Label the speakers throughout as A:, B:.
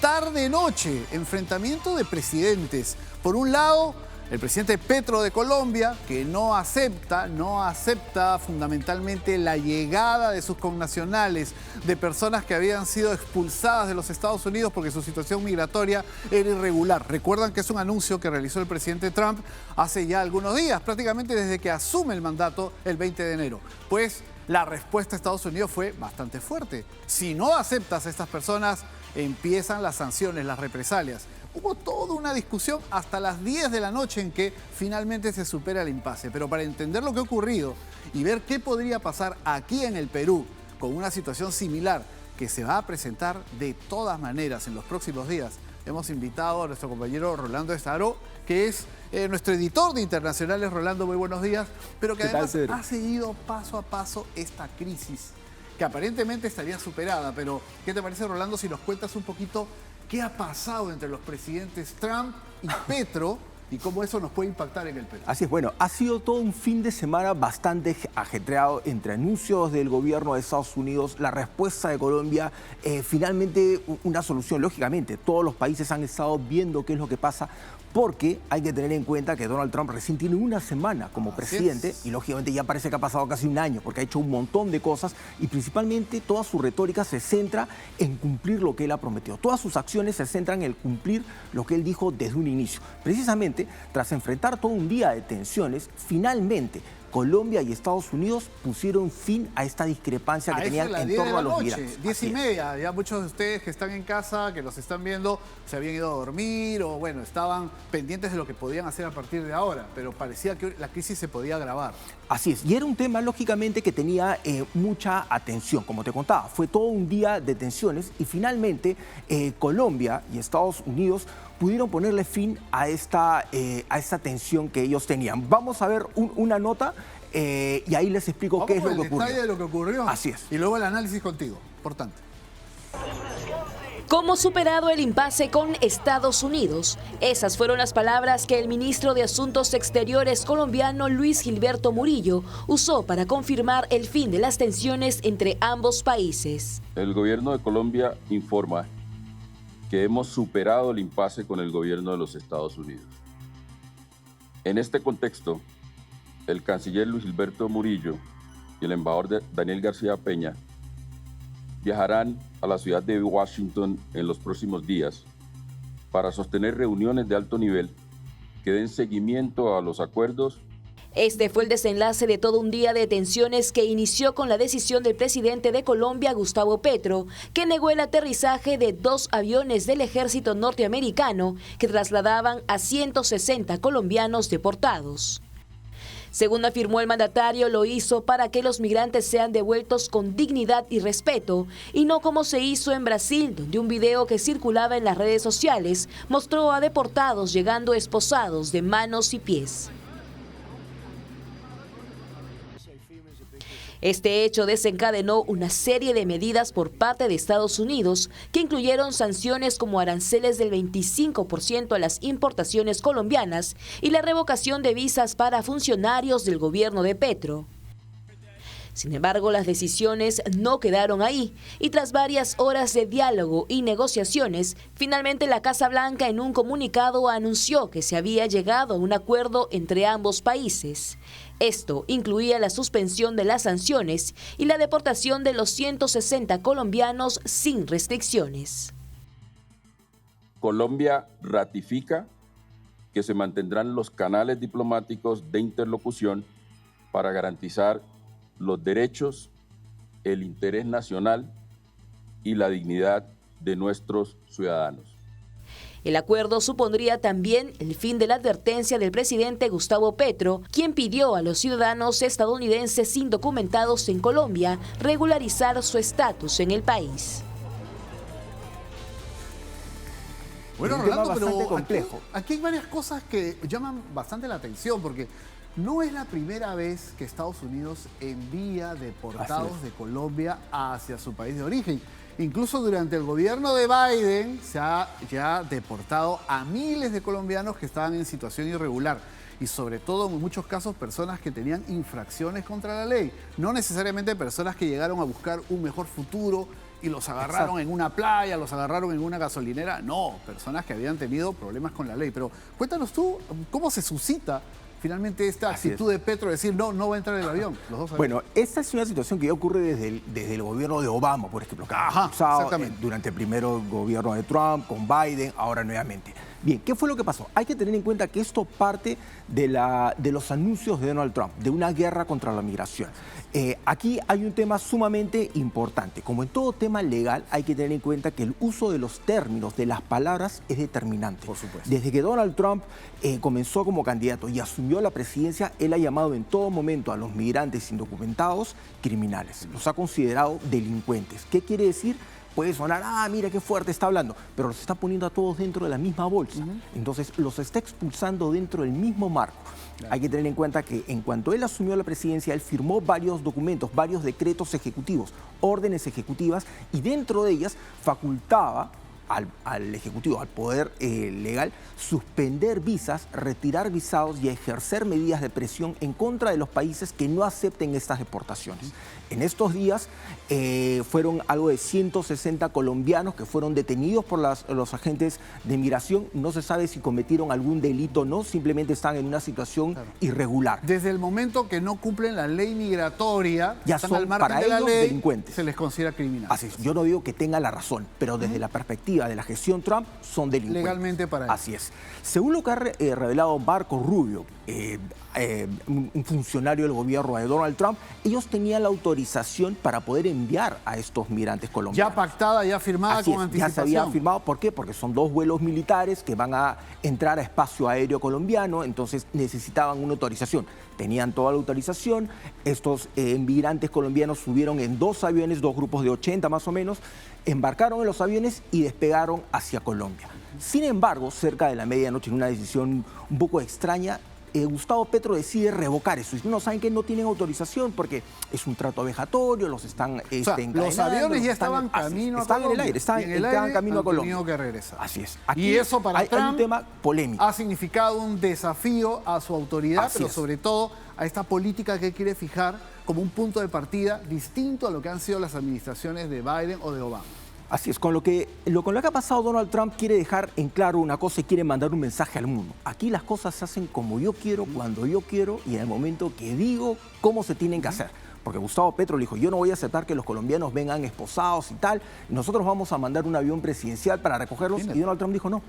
A: tarde-noche, enfrentamiento de presidentes. Por un lado, el presidente Petro de Colombia, que no acepta fundamentalmente la llegada de sus connacionales, de personas que habían sido expulsadas de los Estados Unidos porque su situación migratoria era irregular. Recuerdan que es un anuncio que realizó el presidente Trump hace ya algunos días, prácticamente desde que asume el mandato el 20 de enero. Pues la respuesta de Estados Unidos fue bastante fuerte. Si no aceptas a estas personas, empiezan las sanciones, las represalias. Hubo toda una discusión hasta las 10 de la noche en que finalmente se supera el impasse. Pero para entender lo que ha ocurrido y ver qué podría pasar aquí en el Perú con una situación similar que se va a presentar de todas maneras en los próximos días, hemos invitado a nuestro compañero Rolando Estaro, que es nuestro editor de Internacionales. Rolando, muy buenos días. Pero que además ha seguido paso a paso esta crisis, que aparentemente estaría superada. Pero, ¿qué te parece, Rolando, si nos cuentas un poquito qué ha pasado entre los presidentes Trump y Petro y cómo eso nos puede impactar en el Perú?
B: Así es, bueno, ha sido todo un fin de semana bastante ajetreado entre anuncios del gobierno de Estados Unidos, la respuesta de Colombia, finalmente una solución. Lógicamente, todos los países han estado viendo qué es lo que pasa, porque hay que tener en cuenta que Donald Trump recién tiene una semana como presidente y lógicamente ya parece que ha pasado casi un año porque ha hecho un montón de cosas y principalmente toda su retórica se centra en cumplir lo que él ha prometido. Todas sus acciones se centran en cumplir lo que él dijo desde un inicio. Precisamente, tras enfrentar todo un día de tensiones, finalmente Colombia y Estados Unidos pusieron fin a esta discrepancia que tenían en torno a los migrantes.
A: 10:30, ya muchos de ustedes que están en casa, que nos están viendo, se habían ido a dormir o bueno, estaban pendientes de lo que podían hacer a partir de ahora, pero parecía que la crisis se podía agravar.
B: Así es, y era un tema lógicamente que tenía mucha atención, como te contaba, fue todo un día de tensiones y finalmente Colombia y Estados Unidos pudieron ponerle fin a esta tensión que ellos tenían. Vamos a ver una nota y ahí les explico qué es lo que ocurrió.
A: Detalle de lo que ocurrió.
B: Así es.
A: Y luego el análisis contigo, importante.
C: ¿Cómo superado el impasse con Estados Unidos? Esas fueron las palabras que el ministro de Asuntos Exteriores colombiano Luis Gilberto Murillo usó para confirmar el fin de las tensiones entre ambos países.
D: El gobierno de Colombia informa que hemos superado el impasse con el gobierno de los Estados Unidos. En este contexto, el canciller Luis Gilberto Murillo y el embajador Daniel García Peña viajarán a la ciudad de Washington en los próximos días para sostener reuniones de alto nivel que den seguimiento a los acuerdos.
C: Este fue el desenlace de todo un día de tensiones que inició con la decisión del presidente de Colombia, Gustavo Petro, que negó el aterrizaje de 2 aviones del ejército norteamericano que trasladaban a 160 colombianos deportados. Según afirmó el mandatario, lo hizo para que los migrantes sean devueltos con dignidad y respeto, y no como se hizo en Brasil, donde un video que circulaba en las redes sociales mostró a deportados llegando esposados de manos y pies. Este hecho desencadenó una serie de medidas por parte de Estados Unidos que incluyeron sanciones como aranceles del 25% a las importaciones colombianas y la revocación de visas para funcionarios del gobierno de Petro. Sin embargo, las decisiones no quedaron ahí y tras varias horas de diálogo y negociaciones, finalmente la Casa Blanca en un comunicado anunció que se había llegado a un acuerdo entre ambos países. Esto incluía la suspensión de las sanciones y la deportación de los 160 colombianos sin restricciones.
D: Colombia ratifica que se mantendrán los canales diplomáticos de interlocución para garantizar los derechos, el interés nacional y la dignidad de nuestros ciudadanos.
C: El acuerdo supondría también el fin de la advertencia del presidente Gustavo Petro, quien pidió a los ciudadanos estadounidenses indocumentados en Colombia regularizar su estatus en el país.
A: Bueno,
B: Es un tema
A: Rolando,
B: bastante
A: pero
B: complejo.
A: aquí hay varias cosas que llaman bastante la atención, porque no es la primera vez que Estados Unidos envía deportados de Colombia hacia su país de origen. Incluso durante el gobierno de Biden se ha ya deportado a miles de colombianos que estaban en situación irregular. Y sobre todo, en muchos casos, personas que tenían infracciones contra la ley. No necesariamente personas que llegaron a buscar un mejor futuro y los agarraron en una playa, los agarraron en una gasolinera. No, personas que habían tenido problemas con la ley. Pero cuéntanos tú, ¿cómo se suscita finalmente esta actitud de Petro de decir no va a entrar el avión? Los dos aviones.
B: Bueno, esta es una situación que ya ocurre desde el gobierno de Obama, por ejemplo, que ha usado durante el primero gobierno de Trump, con Biden, ahora nuevamente. Bien, ¿qué fue lo que pasó? Hay que tener en cuenta que esto parte de los anuncios de Donald Trump, de una guerra contra la migración. Aquí hay un tema sumamente importante. Como en todo tema legal, hay que tener en cuenta que el uso de los términos, de las palabras, es determinante.
A: Por supuesto.
B: Desde que Donald Trump comenzó como candidato y asumió la presidencia, él ha llamado en todo momento a los migrantes indocumentados criminales. Los ha considerado delincuentes. ¿Qué quiere decir? Puede sonar, mira qué fuerte está hablando, pero los está poniendo a todos dentro de la misma bolsa. Entonces, los está expulsando dentro del mismo marco. Claro. Hay que tener en cuenta que en cuanto él asumió la presidencia, él firmó varios documentos, varios decretos ejecutivos, órdenes ejecutivas, y dentro de ellas facultaba al Ejecutivo, al Poder Legal, suspender visas, retirar visados y ejercer medidas de presión en contra de los países que no acepten estas deportaciones. En estos días fueron algo de 160 colombianos que fueron detenidos por los agentes de migración. No se sabe si cometieron algún delito o no, simplemente están en una situación irregular.
A: Desde el momento que no cumplen la ley migratoria,
B: ya son al margen para de la ley, delincuentes.
A: Se les considera criminales.
B: Así es. Yo no digo que tenga la razón, pero desde la perspectiva de la gestión Trump son delincuentes.
A: Legalmente para ellos.
B: Así es. Según lo que ha revelado Marco Rubio, un funcionario del gobierno de Donald Trump, ellos tenían la autorización para poder enviar a estos migrantes colombianos.
A: Ya pactada, ya firmada.
B: Así
A: con anticipación.
B: Ya se había firmado. ¿Por qué? Porque son 2 vuelos militares que van a entrar a espacio aéreo colombiano, entonces necesitaban una autorización. Tenían toda la autorización. Estos migrantes colombianos subieron en 2 aviones, 2 grupos de 80 más o menos, embarcaron en los aviones y despegaron hacia Colombia. Sin embargo, cerca de la medianoche, en una decisión un poco extraña, Gustavo Petro decide revocar eso. No, saben que no tienen autorización porque es un trato vejatorio, los están encadenando.
A: Los aviones ya estaban camino a Colombia.
B: Están en el aire, están camino a Colombia.
A: Han tenido que regresar.
B: Así es.
A: Aquí y eso para Trump
B: hay un tema polémico.
A: Ha significado un desafío a su autoridad, pero sobre todo a esta política que quiere fijar como un punto de partida distinto a lo que han sido las administraciones de Biden o de Obama.
B: Así es, con lo que ha pasado, Donald Trump quiere dejar en claro una cosa y quiere mandar un mensaje al mundo. Aquí las cosas se hacen como yo quiero, cuando yo quiero y en el momento que digo cómo se tienen que hacer. Porque Gustavo Petro le dijo, yo no voy a aceptar que los colombianos vengan esposados y tal, y nosotros vamos a mandar un avión presidencial para recogerlos. Y Donald Trump dijo no.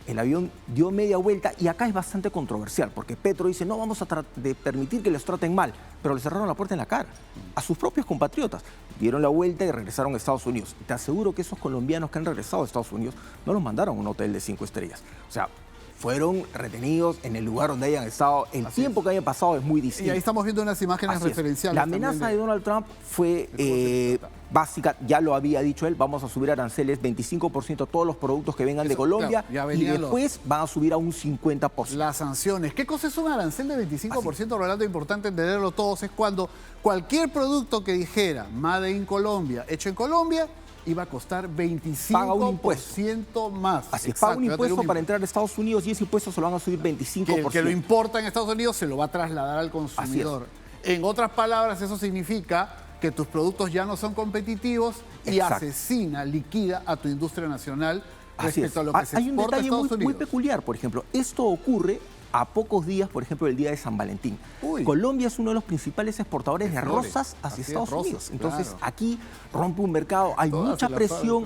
B: El avión dio media vuelta y acá es bastante controversial porque Petro dice no vamos a permitir que les traten mal, pero le cerraron la puerta en la cara a sus propios compatriotas. Dieron la vuelta y regresaron a Estados Unidos. Te aseguro que esos colombianos que han regresado a Estados Unidos no los mandaron a un hotel de 5 estrellas. O sea, fueron retenidos en el lugar donde hayan estado. El tiempo que hayan pasado es muy distinto.
A: Y ahí estamos viendo unas imágenes referenciales.
B: La amenaza de Donald Trump fue básica, ya lo había dicho él, vamos a subir aranceles 25% a todos los productos que vengan de Colombia, claro, y después van a subir a un 50%.
A: Las sanciones. ¿Qué cosa es un arancel de 25%? Rolando, importante entenderlo todos, es cuando cualquier producto que dijera Made in Colombia, hecho en Colombia, iba a costar 25% más.
B: Así es, paga un impuesto para entrar a Estados Unidos y ese impuesto se lo van a subir 25%.
A: Que el que lo importa en Estados Unidos se lo va a trasladar al consumidor. En otras palabras, eso significa que tus productos ya no son competitivos y asesina, liquida a tu industria nacional respecto a lo que se exporta a Estados Unidos. Hay un detalle
B: muy peculiar, por ejemplo. Esto ocurre a pocos días, por ejemplo, del día de San Valentín. Colombia es uno de los principales exportadores de rosas hacia Estados Unidos. Entonces, aquí rompe un mercado, hay mucha presión.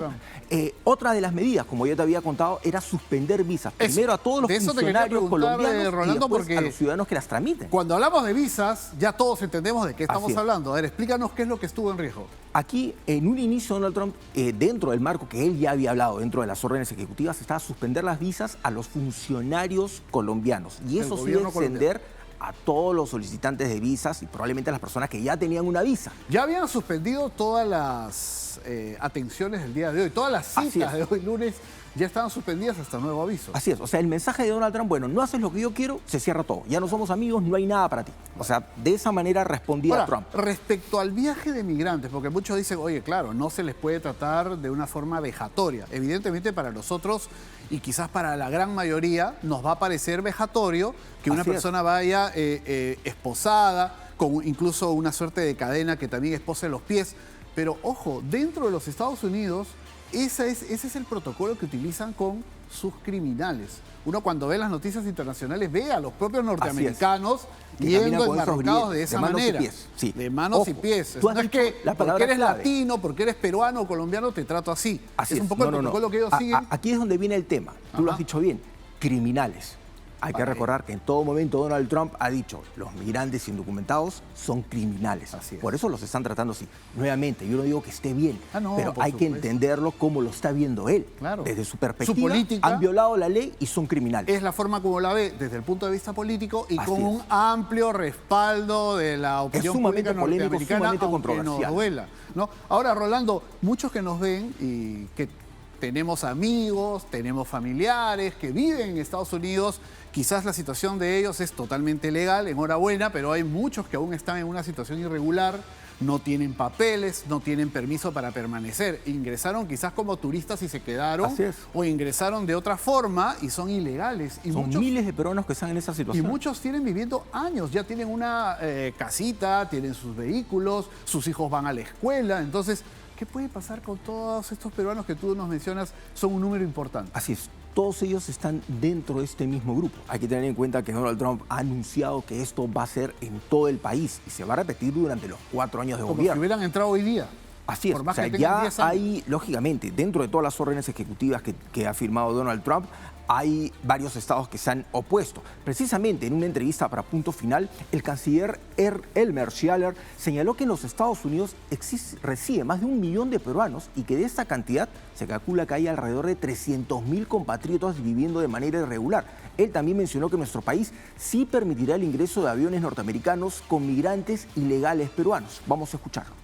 B: Otra de las medidas, como ya te había contado, era suspender visas. Primero a todos los funcionarios colombianos
A: Rolando,
B: y después a los ciudadanos que las tramiten.
A: Cuando hablamos de visas, ya todos entendemos de qué estamos hablando. A ver, explícanos qué es lo que estuvo en riesgo.
B: Aquí, en un inicio, Donald Trump, dentro del marco que él ya había hablado, dentro de las órdenes ejecutivas, estaba a suspender las visas a los funcionarios colombianos. Y eso se iba a extender a todos los solicitantes de visas y probablemente a las personas que ya tenían una visa.
A: Ya habían suspendido todas las atenciones del día de hoy, todas las citas de hoy lunes ya estaban suspendidas hasta nuevo aviso.
B: Así es, o sea, el mensaje de Donald Trump, bueno, no haces lo que yo quiero, se cierra todo. Ya no somos amigos, no hay nada para ti. O sea, de esa manera respondía Trump.
A: Respecto al viaje de migrantes, porque muchos dicen, oye, claro, no se les puede tratar de una forma vejatoria. Evidentemente para nosotros y quizás para la gran mayoría nos va a parecer vejatorio que una persona vaya esposada, con incluso una suerte de cadena que también espose los pies. Pero ojo, dentro de los Estados Unidos, ese es el protocolo que utilizan con sus criminales. Uno cuando ve las noticias internacionales ve a los propios norteamericanos yendo enmarrocados de esa manera.
B: Sí.
A: De manos y pies. No es que porque eres latino, porque eres peruano o colombiano, te trato así.
B: Así
A: es un poco el protocolo que ellos siguen.
B: Aquí es donde viene el tema. Tú lo has dicho bien. Criminales. Hay que recordar que en todo momento Donald Trump ha dicho los migrantes indocumentados son criminales. Por eso los están tratando así. Nuevamente, yo no digo que esté bien, pero hay que entenderlo como lo está viendo él.
A: Claro.
B: Desde su perspectiva,
A: su política,
B: han violado la ley y son criminales.
A: Es la forma como la ve desde el punto de vista político y con un amplio respaldo de la opinión pública norteamericana, aunque nos duela, ¿no? Ahora, Rolando, muchos que nos ven y que tenemos amigos, tenemos familiares que viven en Estados Unidos. Quizás la situación de ellos es totalmente legal, enhorabuena, pero hay muchos que aún están en una situación irregular, no tienen papeles, no tienen permiso para permanecer. Ingresaron quizás como turistas y se quedaron, o ingresaron de otra forma y son ilegales. Y
B: son miles de peruanos que están en esa situación.
A: Y muchos tienen viviendo años, ya tienen una casita, tienen sus vehículos, sus hijos van a la escuela, entonces... ¿Qué puede pasar con todos estos peruanos que tú nos mencionas? Son un número importante.
B: Así es. Todos ellos están dentro de este mismo grupo. Hay que tener en cuenta que Donald Trump ha anunciado que esto va a ser en todo el país y se va a repetir durante los 4 años de gobierno.
A: Como si hubieran entrado hoy día.
B: Así es. O sea, ya hay, lógicamente, dentro de todas las órdenes ejecutivas que ha firmado Donald Trump, hay varios estados que se han opuesto. Precisamente en una entrevista para Punto Final, el canciller Elmer Schaller señaló que en los Estados Unidos reside más de 1 millón de peruanos y que de esta cantidad se calcula que hay alrededor de 300.000 compatriotas viviendo de manera irregular. Él también mencionó que nuestro país sí permitirá el ingreso de aviones norteamericanos con migrantes ilegales peruanos. Vamos a escucharlo.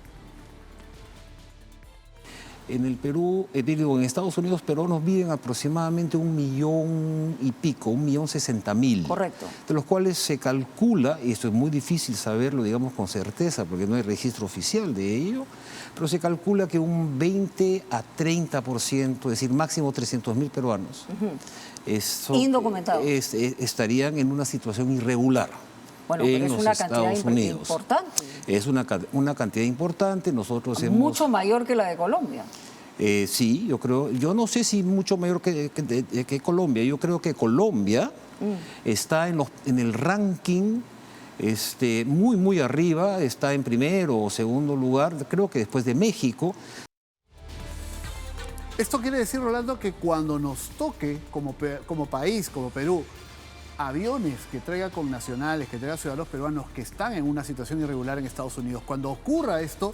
E: En el Perú, en Estados Unidos, peruanos viven aproximadamente 1 millón y pico, 1.060.000.
F: Correcto.
E: De los cuales se calcula, y esto es muy difícil saberlo, digamos, con certeza, porque no hay registro oficial de ello, pero se calcula que un 20 a 30%, es decir, máximo 300.000 peruanos,
F: indocumentados,
E: estarían en una situación irregular.
F: Bueno, pero es una cantidad importante.
E: Es una cantidad importante. Nosotros
F: mucho mayor que la de Colombia.
E: Sí, yo creo. Yo no sé si mucho mayor que Colombia. Yo creo que Colombia está en el ranking muy, muy arriba. Está en primero o segundo lugar, creo que después de México.
A: Esto quiere decir, Rolando, que cuando nos toque como país, como Perú, aviones que traigan connacionales, que traigan ciudadanos peruanos que están en una situación irregular en Estados Unidos. Cuando ocurra esto,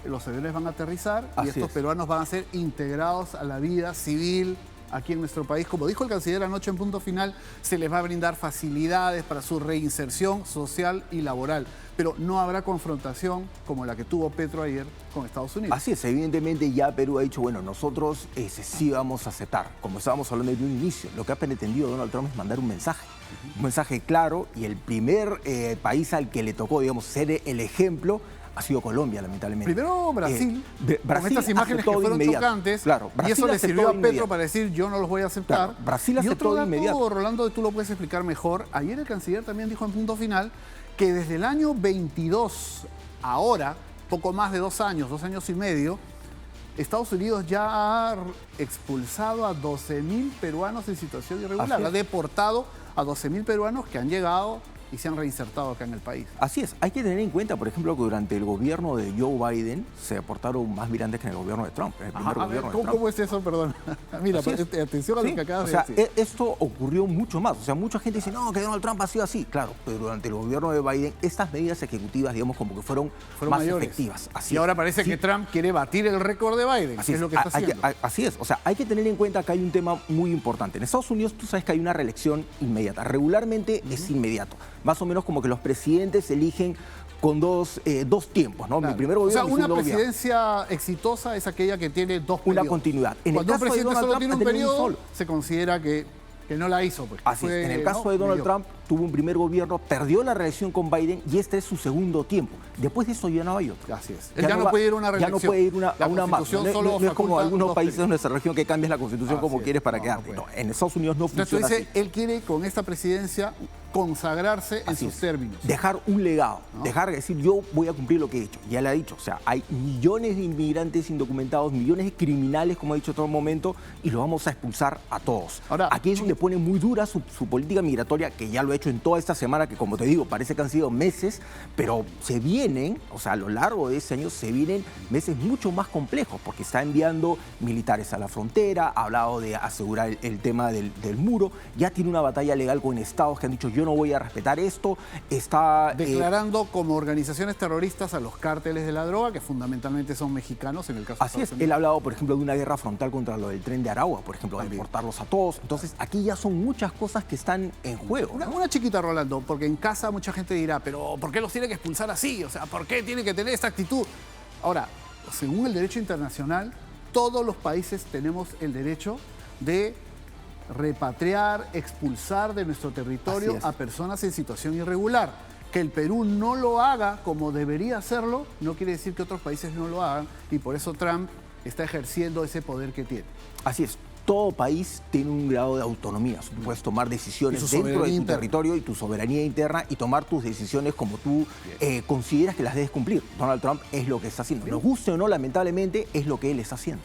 A: los aviones van a aterrizar y estos peruanos van a ser integrados a la vida civil aquí en nuestro país. Como dijo el canciller anoche en Punto Final, se les va a brindar facilidades para su reinserción social y laboral. Pero no habrá confrontación como la que tuvo Petro ayer con Estados Unidos.
B: Así es, evidentemente ya Perú ha dicho, bueno, nosotros sí vamos a aceptar. Como estábamos hablando desde un inicio, lo que ha pretendido Donald Trump es mandar un mensaje claro, y el primer país al que le tocó, digamos, ser el ejemplo ha sido Colombia, lamentablemente.
A: Primero Brasil, con estas imágenes que fueron chocantes,
B: claro,
A: y eso le sirvió a Petro para decir, yo no los voy a aceptar.
B: Claro, Brasil aceptó de inmediato.
A: Rolando, tú lo puedes explicar mejor. Ayer el canciller también dijo en Punto Final que desde el año 22, ahora, poco más de 2 años y medio, Estados Unidos ya ha expulsado a 12.000 peruanos en situación irregular. Ha deportado a 12.000 peruanos que han llegado y se han reinsertado acá en el país.
B: Así es. Hay que tener en cuenta, por ejemplo, que durante el gobierno de Joe Biden se deportaron más migrantes que en el gobierno de Trump.
A: ¿Cómo es eso? Perdón. Mira, atención a lo que acabas de decir.
B: Esto ocurrió mucho más. O sea, mucha gente dice, no, que Donald Trump ha sido así. Claro, pero durante el gobierno de Biden, estas medidas ejecutivas, digamos, como que fueron más
A: mayores,
B: efectivas.
A: Y ahora parece que Trump quiere batir el récord de Biden. Así es lo que está haciendo.
B: Así es. O sea, hay que tener en cuenta que hay un tema muy importante. En Estados Unidos, tú sabes que hay una reelección inmediata. Regularmente es inmediato. Más o menos como que los presidentes eligen con dos tiempos, ¿no?
A: Claro.
B: Mi primer gobierno,
A: una presidencia exitosa es aquella que tiene 2 periodos.
B: Una continuidad.
A: Cuando un presidente solo tiene un periodo, se considera que no la hizo. Pues,
B: así es. En el caso de Donald Trump, tuvo un primer gobierno, perdió la reelección con Biden y este es su segundo tiempo. Después de eso ya no hay otro.
A: Así es. Él ya no puede ir a una reelección.
B: Ya no puede ir a una más. No es como algunos países de nuestra región que cambias la constitución como quieres para quedarte. No, en Estados Unidos no funciona
A: así. Él quiere con esta presidencia consagrarse en
B: Así
A: sus
B: es.
A: términos.
B: Dejar un legado,
A: ¿no?
B: dejar de decir yo voy a cumplir lo que he hecho. Ya le ha dicho, o sea, hay millones de inmigrantes indocumentados, millones de criminales, como ha dicho en todo momento, y los vamos a expulsar a todos.
A: Ahora,
B: aquí es donde pone muy dura su política migratoria, que ya lo ha hecho en toda esta semana, que como te digo, parece que han sido meses, pero se vienen, o sea, a lo largo de ese año se vienen meses mucho más complejos, porque está enviando militares a la frontera, ha hablado de asegurar el tema del muro, ya tiene una batalla legal con estados que han dicho yo no voy a respetar esto, está
A: declarando como organizaciones terroristas a los cárteles de la droga, que fundamentalmente son mexicanos en el caso de
B: Así es,
A: Estados Unidos.
B: él ha hablado, por ejemplo, de una guerra frontal contra lo del tren de Aragua, por ejemplo, de deportarlos a todos. Entonces, aquí ya son muchas cosas que están en juego.
A: Una chiquita, Rolando, porque en casa mucha gente dirá, pero ¿por qué los tiene que expulsar así? O sea, ¿por qué tiene que tener esta actitud? Ahora, según el derecho internacional, todos los países tenemos el derecho de repatriar, expulsar de nuestro territorio a personas en situación irregular. Que el Perú no lo haga como debería hacerlo, no quiere decir que otros países no lo hagan, y por eso Trump está ejerciendo ese poder que tiene.
B: Así es. Todo país tiene un grado de autonomía. Tú puedes tomar decisiones dentro de tu territorio y tu soberanía interna y tomar tus decisiones como tú consideras que las debes cumplir. Donald Trump es lo que está haciendo. Nos guste o no, lamentablemente, es lo que él está haciendo.